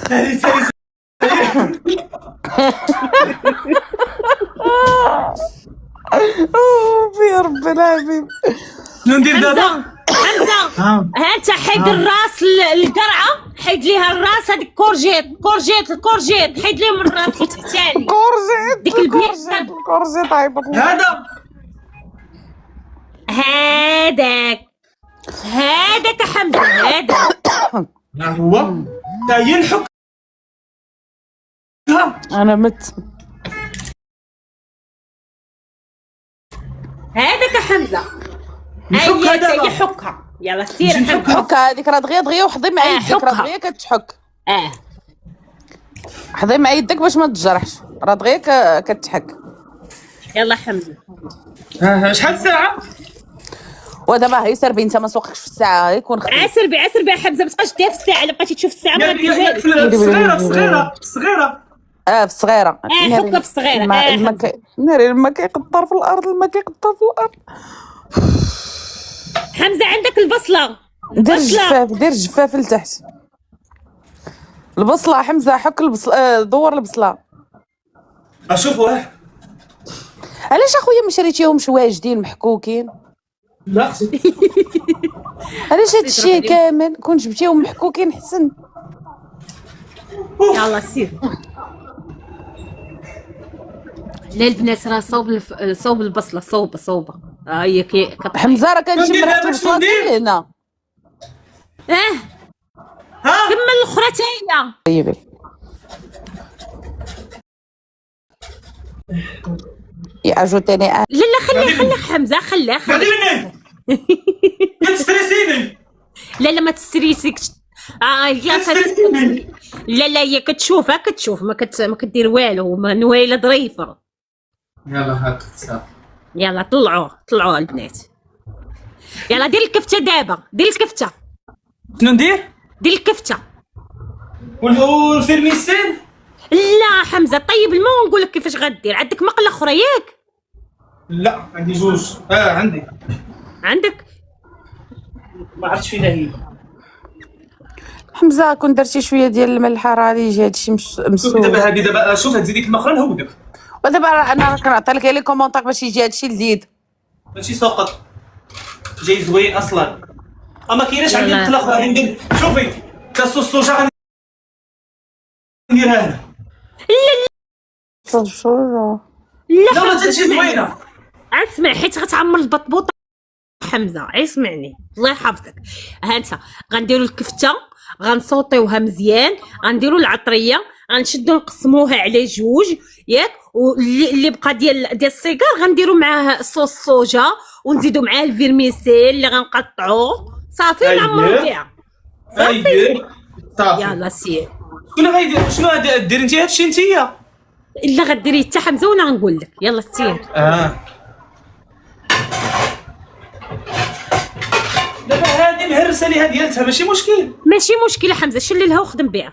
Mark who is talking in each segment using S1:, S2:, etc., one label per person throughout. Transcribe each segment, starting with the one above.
S1: سالي سالي.
S2: يا رب العالمين.
S1: شنو ندير دابا؟
S3: حمزه ها انت حيد الراس القرعه، حيد ليها الراس. هذيك كورجيت حيد ليهم الراس التحتاني.
S2: كورجيت
S3: ديك البيض.
S2: كورجيت عيبط.
S3: هذاك حمزه هذا
S1: ها هو تا هي نحك.
S2: انا مت.
S3: هذاك حمزه.
S1: نحكها دابا.
S3: يحكها. يلا سير حمزه.
S2: حك هذيك راه دغيا وحضي مع يدك، راه دغيا كتحك. حضي مع يدك باش ما تجرحش، راه دغيا كتحك.
S3: يلا حمزه.
S1: شحال الساعة؟
S2: ودابا هي سربي انت ما سوقكش في الساعه، يكون خفيف.
S3: عسر بي حمزه، ما تبقاش دير في الساعه. الا بقيتي تشوف الساعه ما ديرها لك.
S1: الصغيرة
S2: في الصغيره.
S3: حكها في الصغيره.
S2: ناري الماء كيقطر في الارض،
S3: حمزه عندك البصله.
S2: دير الجفاف لتحت. البصله حمزه، حك البصله، دور البصله.
S1: اشوفوا.
S2: علاش اخويا ما شريتيهمش واجدين محكوكين؟
S1: لا اختي.
S2: علاش هادشي كامل كون جبتيهم محكوكين حسن.
S3: يلا سير. لا البنات راه صوب البصله. صوبه هي
S2: حمزه راه كنجيب ريحه البصله هنا.
S3: كمل الاخرى حتى هي.
S2: طيبي يعجوتني.
S3: لا خليه حمزه. خليه
S1: كتستريسيني.
S3: لا ما تستريسيكش. لا هي كتشوف ما كدير والو. نويله ظريفه.
S1: يلا هاك صافي.
S3: يلا طلعوا البنات. يلا دير الكفته دابا.
S1: شنو ندير؟
S3: دير الكفته.
S1: والفيرميسين؟
S3: لا حمزه طيب الماء ونقول لك كيفاش غدير. عندك مقله اخرى ياك؟
S1: لا عندي جوج. عندي.
S3: عندك؟
S1: ما عرفتش فينا هي.
S2: حمزه كون درتي شويه ديال الملحه راه يجي هادشي
S1: شوفي
S2: مسوي.
S1: دابا هادي دابا شوف هتزيديك الماء اخرى نهودك.
S2: ودابا انا كنعطي لك لي كومونطار باش يجي هادشي لذيذ.
S1: ماشي ساقط جاي زوين اصلا. ما كايناش عندي مقله اخرى. ندير شوفي كاس الصوجه غنديرها هنا.
S3: لا
S1: لا تجي زوينه.
S3: اسمع حيت غتعمر البطبوطه حمزه. اسمعني الله يحفظك. ها انت غنديروا الكفته، غنصوطيوها مزيان، غنديروا العطريه، غنشدو نقسموها على جوج ياك. واللي بقى ديال السيجار غنديروا معاه صوص صوجا، ونزيدوا معاه الفيرميسيل اللي غنقطعوه صافي نعمروا بها.
S1: صافي.
S3: يلا سير.
S1: شنو غيدير؟ شنو دير انت هادشي انتيا؟
S3: الا غديري حتى حمزه وانا غنقول لك. يلا سير.
S1: دابا هادي مهرسه ليها ديالتها ماشي مشكل
S3: حمزه. شللها وخدم بها.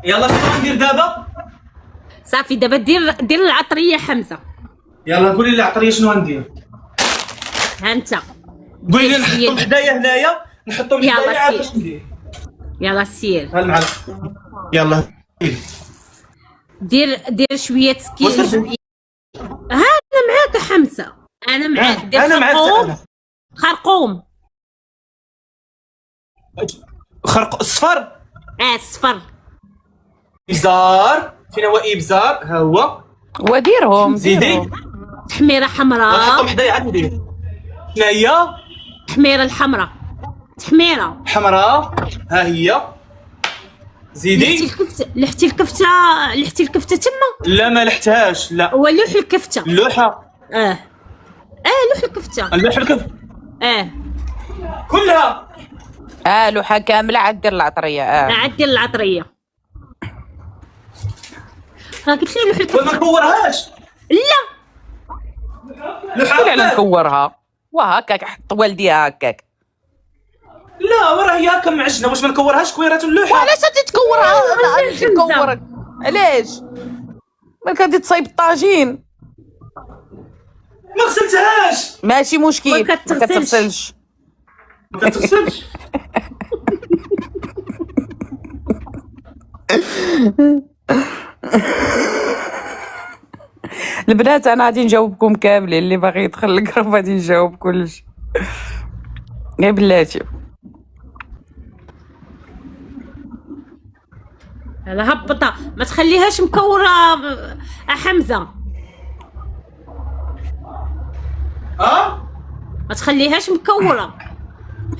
S1: يلا شنو غندير دابا؟
S3: صافي دابا دير العطريه حمزه.
S1: يلا قولي لي العطريه شنو غندير.
S3: ها انت
S1: قولي لي نحطهم حدايا هنايا، نحطهم حدايا عاد باش ندير.
S3: يلا سير.
S1: ها المعلقه. يلا
S3: دير شويه سكين. ها انا معاك حمزه. انا معاك. دير خرقوم.
S1: الصفر.
S3: الصفر.
S1: ابزار. فين هو ابزار؟ ها هو.
S2: وديرهم
S1: زيدي.
S3: تحميره حمراء.
S1: نحطهم حدايا عاد ندير. شنو هي؟
S3: تحميره الحمراء. تحميره
S1: حمراء. ها هي. زيدي.
S3: لحتي الكفته تما.
S1: لا ما لحتهاش. لا
S3: ولوح الكفته.
S1: اللوحه.
S3: لوح الكفته.
S1: اللوحه الكفته. كلها.
S2: لوحه كامله عاد دير العطريه.
S3: عاد دير العطريه. راه قلت لي لوح الكفته.
S1: ما نكورهاش.
S3: لا
S2: شكون على نكورها وهكاك حط والديها هكاك.
S1: لا وراه هي هكا معجنه. واش ما نكورهاش كويرات اللوحه؟
S2: وعلاش تكورها؟ علاش تكورك؟ علاش؟ مالك غادي تصايب الطاجين.
S1: ما غسلتهاش.
S2: ماشي مشكل.
S3: ما كتغسلش.
S1: ما كتغسلش.
S2: البنات انا غادي نجاوبكم كاملين، اللي باغي يدخل الكرب غادي نجاوب كلشي. يا بلاتي
S3: انا هبطها، ما تخليهاش مكوره حمزه، ما تخليهاش مكوره،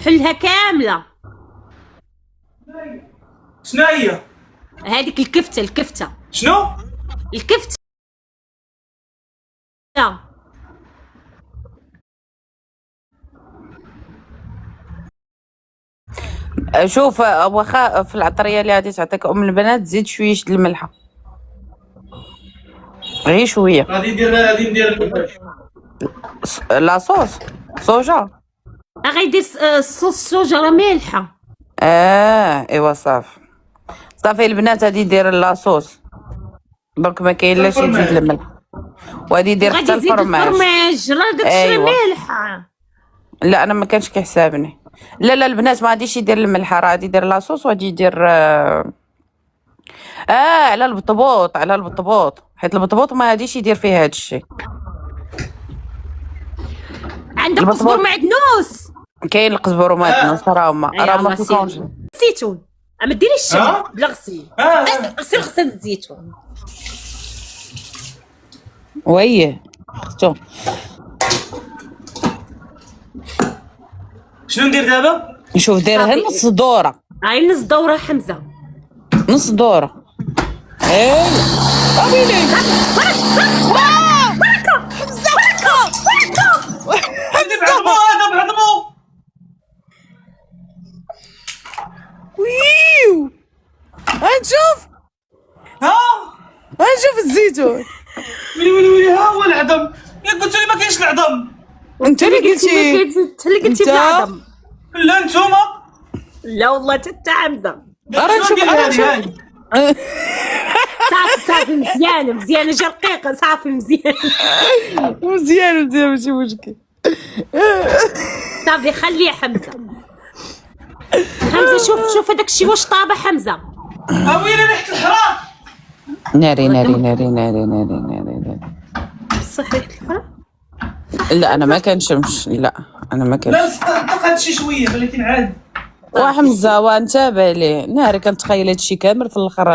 S3: حلها كامله.
S1: شنو هي؟
S3: هذيك الكفته
S1: شنو؟
S3: الكفته.
S2: شوف واخا في العطريه اللي غادي تعطيك ام البنات زيد شويه الملحه، غير شويه.
S1: غادي ندير
S2: لا صوص صوجا.
S3: غيدير الصوص صوجا راه مالحه.
S2: ايوا صافي البنات غادي يدير لاصوص، دونك ما كاين لا شي تزيد الملح، وغادي يدير حتى
S3: غادي يزيد
S2: الفرماج.
S3: راه داكشي مالحه.
S2: لا انا ما كانش كيحسابني. لا البنات ما غاديش يدير الملحه، راه غادي يدير لاصوص وغادي يدير على البطبوط حيت البطبوط ما غاديش يدير فيه هذا الشيء.
S3: عندك قزبر معدنوس؟
S2: كاين القزبر ومعدنوس راه ما فيهمش
S3: زيتون. ما ديريش الشمع بلا غسيل، غسل الزيتون.
S2: ويه اختو
S1: شنو ندير دابا؟
S2: شوف ديرها نص دوره.
S3: هاي نص دوره حمزه،
S2: نص دوره. اميني
S1: بعضمو
S2: ويو. هنشوف الزيتون.
S1: ويلي ها هو العظم. يا قلت لي ما كاينش العظم.
S2: انت اللي قلتي.
S3: انت اللي قلتي بالعظم.
S1: لا نتوما.
S3: لا والله حتى حمزه.
S2: راه نشوف
S3: صافي مزيانه جا رقيقه. صافي
S2: مزيان ماشي مشكل.
S3: صافي خليه حمزه. شوف هذاك الشيء واش طابه حمزه.
S1: ويلي ريحه الحرام.
S2: ناري.
S3: صحيح الحرام.
S2: لا انا ما كنشمش. لا
S1: طق شي شويه خليتي عادي.
S2: وحمزه وانتبه ليه ناري كنتخيل هادشي كامل في الاخر